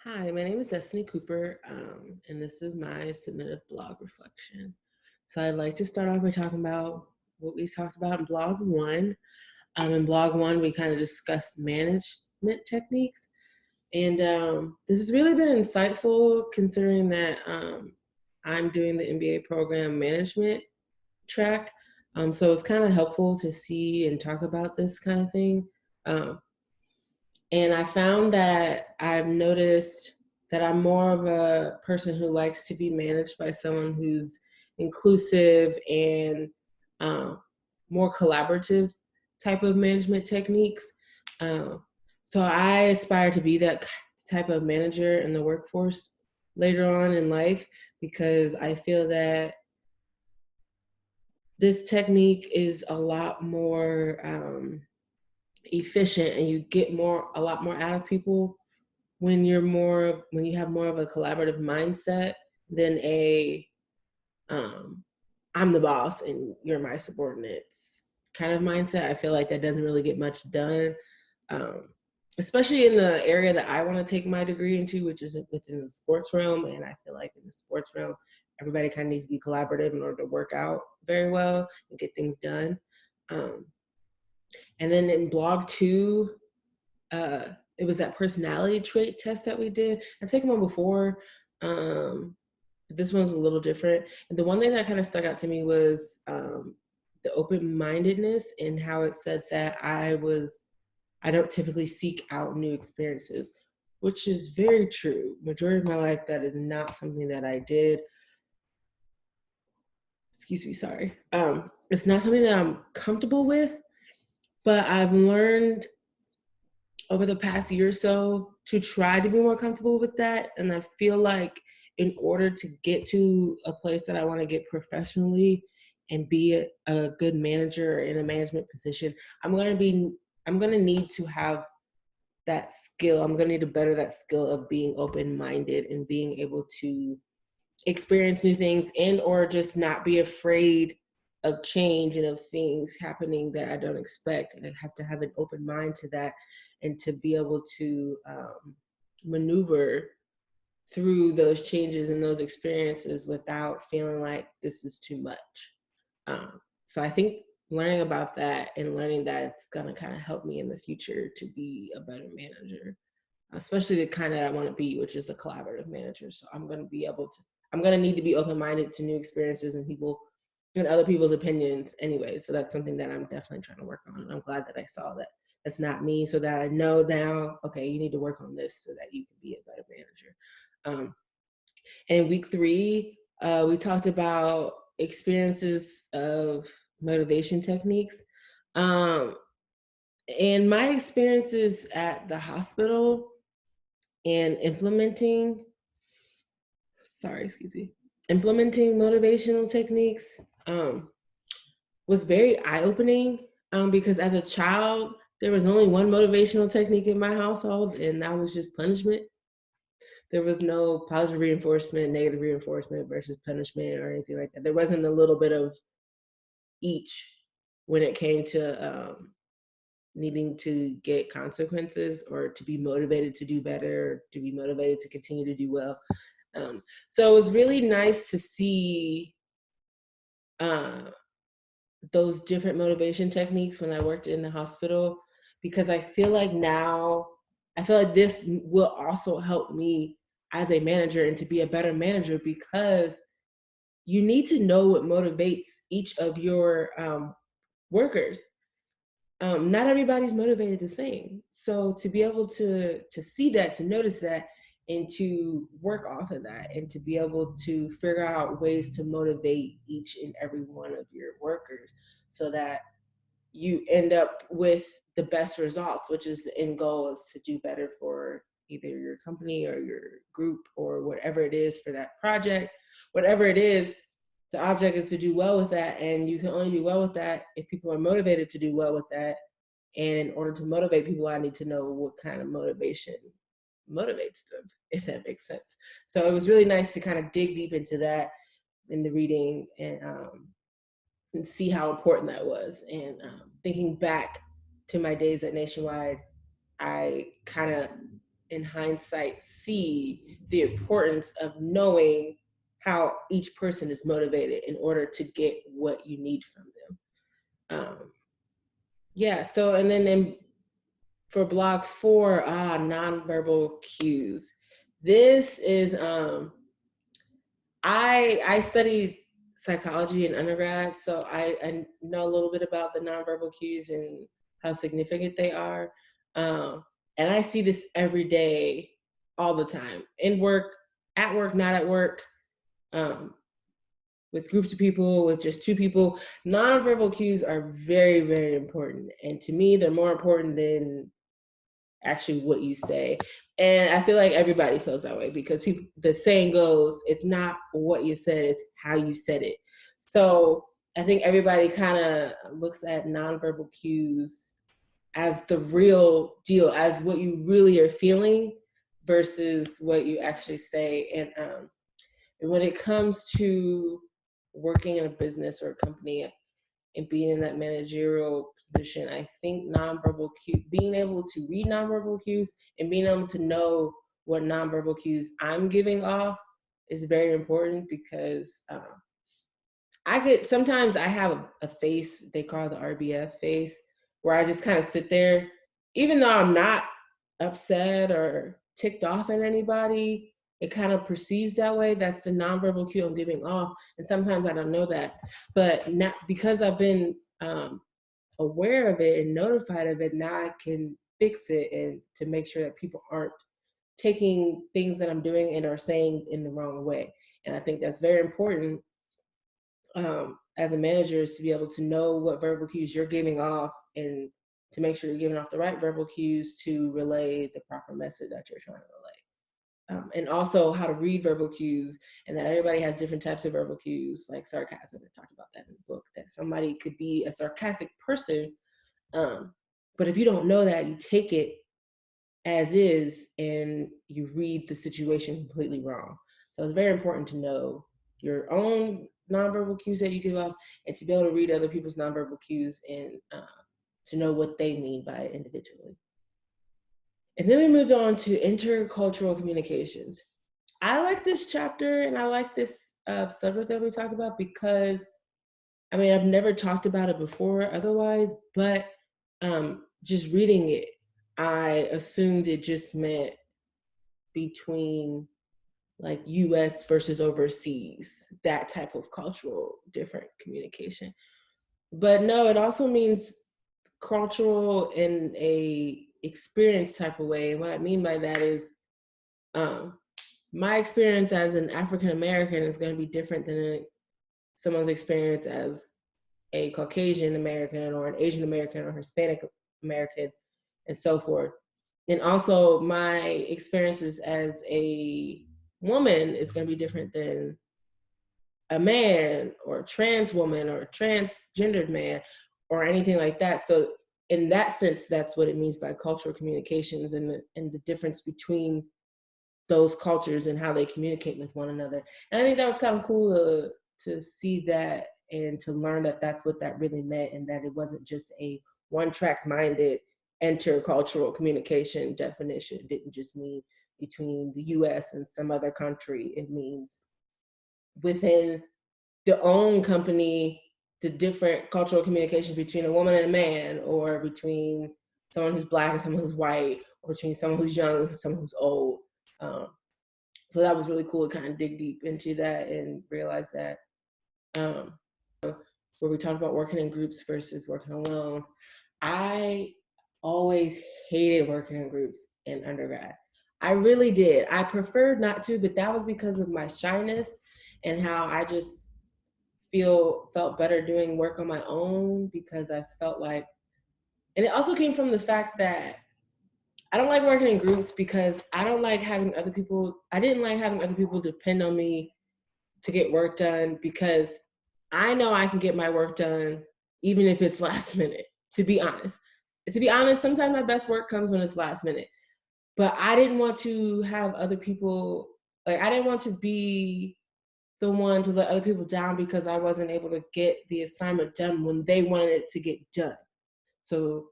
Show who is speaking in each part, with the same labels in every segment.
Speaker 1: Hi, my name is Destiny Cooper, and this is my Summative blog reflection. So I'd like to start off by talking about what we talked about in blog one. In blog one, we kind of discussed management techniques, and this has really been insightful considering that I'm doing the MBA program management track. So it's kind of helpful to see and talk about this kind of thing. Um, and I found that I've noticed that I'm more of a person who likes to be managed by someone who's inclusive and um, more collaborative type of management techniques. Um, so I aspire to be that type of manager in the workforce later on in life because I feel that this technique is a lot more efficient and you get a lot more out of people when when you have more of a collaborative mindset than a um, I'm the boss and you're my subordinates kind of mindset. I feel like that doesn't really get much done, um, especially in the area that I want to take my degree into, which is within the sports realm. And I feel like in the sports realm, everybody kind of needs to be collaborative in order to work out very well and get things done. Um, and then in blog two, uh, it was that personality trait test that we did. I've taken one before, but this one was a little different. And the one thing that kind of stuck out to me was the open-mindedness and how it said that I don't typically seek out new experiences, which is very true. Majority of my life, that is not something that I did. Excuse me, sorry. It's not something that I'm comfortable with, but I've learned over the past year or so to try to be more comfortable with that. And I feel like in order to get to a place that I want to get professionally and be a good manager in a management position, I'm going to need to have that skill. I'm going to need to better that skill of being open-minded and being able to experience new things and or just not be afraid of change and of things happening that I don't expect. And I have to have an open mind to that and to be able to maneuver through those changes and those experiences without feeling like this is too much. So I think learning about that and learning that it's going to kind of help me in the future to be a better manager, especially the kind that I want to be, which is a collaborative manager. So I'm going to need to be open-minded to new experiences and people and other people's opinions anyway. So that's something that I'm definitely trying to work on. And I'm glad that I saw that that's not me, so that I know now, okay, you need to work on this so that you can be a better manager. And in week three, we talked about experiences of motivation techniques. Um, and my experiences at the hospital and excuse me, implementing motivational techniques was very eye-opening because as a child, there was only one motivational technique in my household, and that was just punishment. There was no positive reinforcement, negative reinforcement versus punishment or anything like that. There wasn't a little bit of each when it came to needing to get consequences or to be motivated to do better, to be motivated to continue to do well. So it was really nice to see uh, those different motivation techniques when I worked in the hospital, because I feel like this will also help me as a manager and to be a better manager, because you need to know what motivates each of your workers. Not everybody's motivated the same. So to be able to see that, to notice that, and to work off of that, and to be able to figure out ways to motivate each and every one of your workers so that you end up with the best results, which is the end goal, is to do better for either your company or your group or whatever it is for that project. Whatever it is, the object is to do well with that, and you can only do well with that if people are motivated to do well with that. And in order to motivate people, I need to know what kind of motivation motivates them, if that makes sense. So it was really nice to kind of dig deep into that in the reading, and see how important that was. And thinking back to my days at Nationwide, I kind of in hindsight see the importance of knowing how each person is motivated in order to get what you need from them. Yeah, so and then for block 4, nonverbal cues. This is I studied psychology in undergrad, so I know a little bit about the nonverbal cues and how significant they are. And I see this every day, all the time, in work, at work, not at work, with groups of people, with just two people. Nonverbal cues are very, very important. And to me, they're more important than actually what you say. And I feel like everybody feels that way because people, the saying goes, it's not what you said, it's how you said it. So I think everybody kind of looks at nonverbal cues as the real deal, as what you really are feeling versus what you actually say. And when it comes to working in a business or a company, and being in that managerial position, I think nonverbal cue, being able to read nonverbal cues and being able to know what nonverbal cues I'm giving off is very important because sometimes I have a face, they call it the RBF face, where I just kind of sit there, even though I'm not upset or ticked off at anybody, it kind of perceives that way. That's the nonverbal cue I'm giving off. And sometimes I don't know that. But not because I've been aware of it and notified of it, now I can fix it and to make sure that people aren't taking things that I'm doing and are saying in the wrong way. And I think that's very important as a manager, is to be able to know what verbal cues you're giving off and to make sure you're giving off the right verbal cues to relay the proper message that you're trying to relay. And also how to read verbal cues, and that everybody has different types of verbal cues, like sarcasm. I talked about that in the book, that somebody could be a sarcastic person, but if you don't know that, you take it as is and you read the situation completely wrong. So it's very important to know your own nonverbal cues that you give off and to be able to read other people's nonverbal cues and to know what they mean by it individually. And then we moved on to intercultural communications. I like this chapter and I like this subject that we talked about because, I mean, I've never talked about it before otherwise, but just reading it, I assumed it just meant between like US versus overseas, that type of cultural different communication. But no, it also means cultural in a experience type of way. And what I mean by that is my experience as an African American is going to be different than someone's experience as a Caucasian American or an Asian American or Hispanic American and so forth. And also my experiences as a woman is going to be different than a man or a trans woman or a transgendered man or anything like that. So in that sense, that's what it means by cultural communications and the difference between those cultures and how they communicate with one another. And I think that was kind of cool to see that and to learn that that's what that really meant, and that it wasn't just a one-track minded intercultural communication definition. It didn't just mean between the US and some other country. It means within the own company, the different cultural communications between a woman and a man, or between someone who's Black and someone who's white, or between someone who's young and someone who's old. So that was really cool to kind of dig deep into that and realize that where we talked about working in groups versus working alone. I always hated working in groups in undergrad. I really did. I preferred not to, but that was because of my shyness and how I just felt better doing work on my own, because I felt like, and it also came from the fact that I don't like working in groups because I didn't like having other people depend on me to get work done, because I know I can get my work done even if it's last minute, to be honest. To be honest, sometimes my best work comes when it's last minute. But I didn't want to have other people, like I didn't want to be the one to let other people down because I wasn't able to get the assignment done when they wanted it to get done. So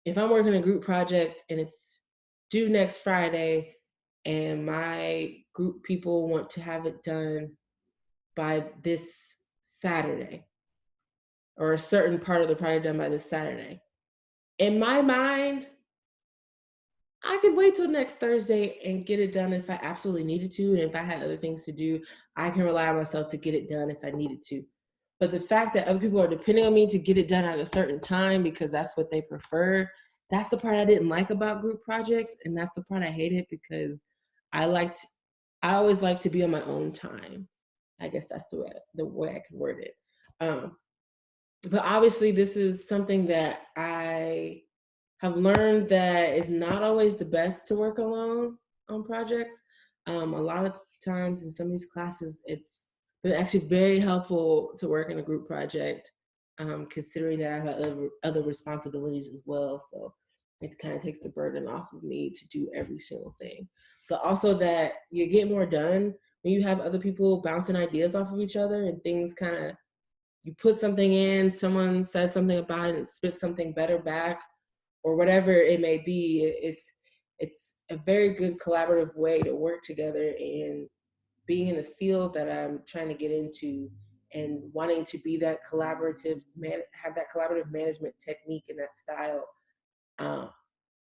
Speaker 1: if I'm working a group project and it's due next Friday, and my group people want to have it done by this Saturday, or a certain part of the project done by this Saturday. In my mind, I could wait till next Thursday and get it done if I absolutely needed to. And if I had other things to do, I can rely on myself to get it done if I needed to. But the fact that other people are depending on me to get it done at a certain time because that's what they prefer, that's the part I didn't like about group projects. And that's the part I hated, because I always like to be on my own time. I guess that's the way I can word it. But obviously this is something that I have learned that it's not always the best to work alone on projects. A lot of times in some of these classes, it's been actually very helpful to work in a group project, considering that I have other responsibilities as well. So it kind of takes the burden off of me to do every single thing. But also that you get more done when you have other people bouncing ideas off of each other, and things kind of, you put something in, someone says something about it, and it spits something better back, or whatever it may be. It's a very good collaborative way to work together. And being in the field that I'm trying to get into, and wanting to be that collaborative man, have that collaborative management technique and that style,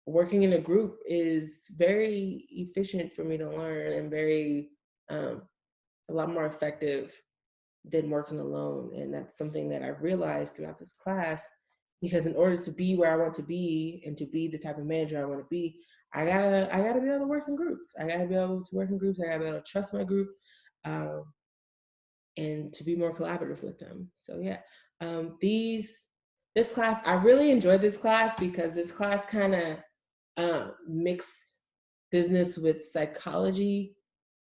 Speaker 1: working in a group is very efficient for me to learn, and very a lot more effective than working alone. And that's something that I've realized throughout this class, because in order to be where I want to be and to be the type of manager I want to be, I gotta be able to work in groups. I gotta be able to work in groups. I gotta be able to trust my group, um, and to be more collaborative with them. So yeah, this class, I really enjoyed this class, because this class kind of mixed business with psychology,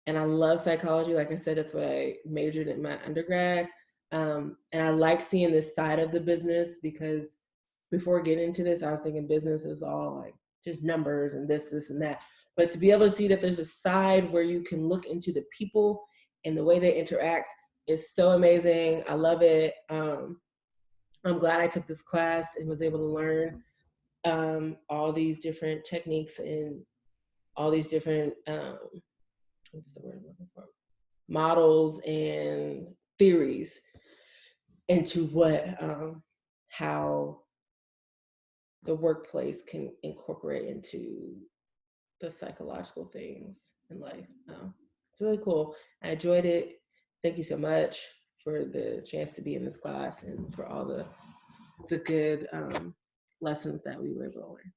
Speaker 1: and I love psychology. Like I said, that's what I majored in my undergrad. And I like seeing this side of the business, because before getting into this, I was thinking business is all like just numbers and this, and that. But to be able to see that there's a side where you can look into the people and the way they interact is so amazing. I love it. I'm glad I took this class and was able to learn all these different techniques and all these different what's the word I'm looking for? Models and theories into how the workplace can incorporate into the psychological things in life. It's really cool. I enjoyed it. Thank you so much for the chance to be in this class, and for all the good lessons that we were able to learn.